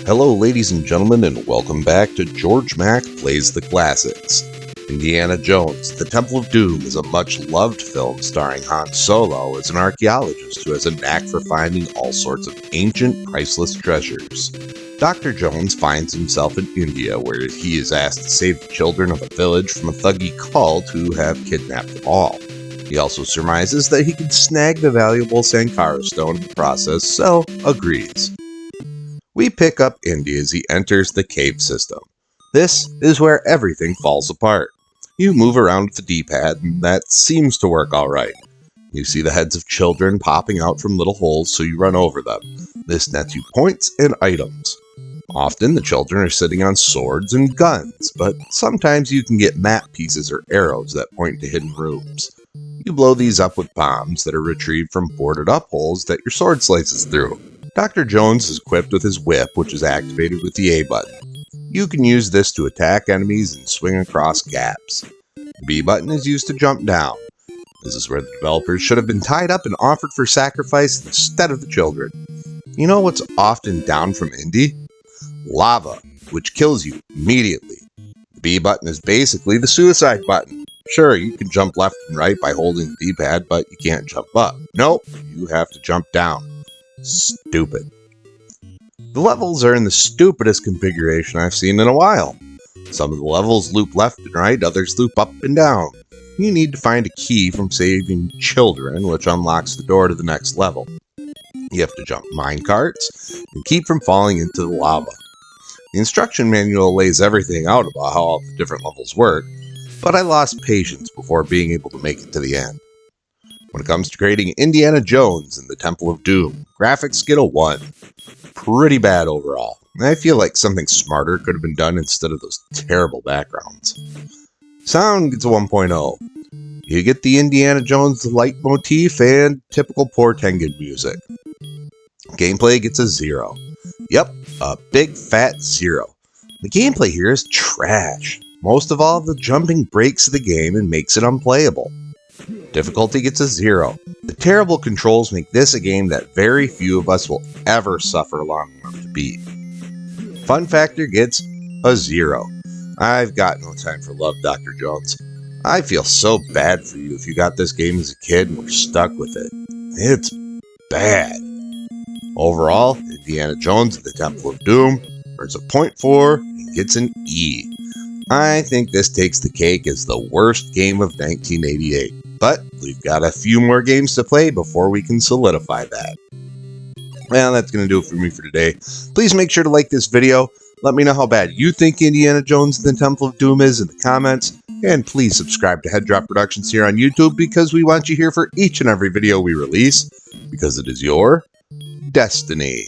Hello, ladies and gentlemen, and welcome back to Georg Mack Plays the Classics. Indiana Jones, The Temple of Doom is a much-loved film starring Han Solo as an archaeologist who has a knack for finding all sorts of ancient, priceless treasures. Dr. Jones finds himself in India, where he is asked to save the children of a village from a thuggy cult who have kidnapped them all. He also surmises that he can snag the valuable Sankara stone in the process, so agrees. We pick up Indy as he enters the cave system. This is where everything falls apart. You move around with the D-pad, and that seems to work alright. You see the heads of children popping out from little holes, so you run over them. This nets you points and items. Often the children are sitting on swords and guns, but sometimes you can get map pieces or arrows that point to hidden rooms. You blow these up with bombs that are retrieved from boarded up holes that your sword slices through. Dr. Jones is equipped with his whip, which is activated with the A button. You can use this to attack enemies and swing across gaps. The B button is used to jump down. This is where the developers should have been tied up and offered for sacrifice instead of the children. You know what's often down from Indy? Lava, which kills you immediately. The B button is basically the suicide button. Sure, you can jump left and right by holding the D-pad, but you can't jump up. Nope, you have to jump down. Stupid. The levels are in the stupidest configuration I've seen in a while. Some of the levels loop left and right, others loop up and down. You need to find a key from saving children, which unlocks the door to the next level. You have to jump minecarts and keep from falling into the lava. The instruction manual lays everything out about how all the different levels work, but I lost patience before being able to make it to the end. When it comes to creating Indiana Jones and the Temple of Doom, graphics get a 1. Pretty bad overall. I feel like something smarter could have been done instead of those terrible backgrounds. Sound gets a 1.0. You get the Indiana Jones leitmotif and typical poor Tengen music. Gameplay gets a 0. Yep, a big fat 0. The gameplay here is trash. Most of all, the jumping breaks the game and makes it unplayable. Difficulty gets a 0. The terrible controls make this a game that very few of us will ever suffer long enough to beat. Fun factor gets a 0. I've got no time for love, Dr. Jones. I feel so bad for you if you got this game as a kid and were stuck with it. It's bad. Overall, Indiana Jones and the Temple of Doom earns a 0.4 and gets an E. I think this takes the cake as the worst game of 1988. But we've got a few more games to play before we can solidify that. Well, that's going to do it for me for today. Please make sure to like this video. Let me know how bad you think Indiana Jones and the Temple of Doom is in the comments. And please subscribe to Head Drop Productions here on YouTube because we want you here for each and every video we release. Because it is your destiny.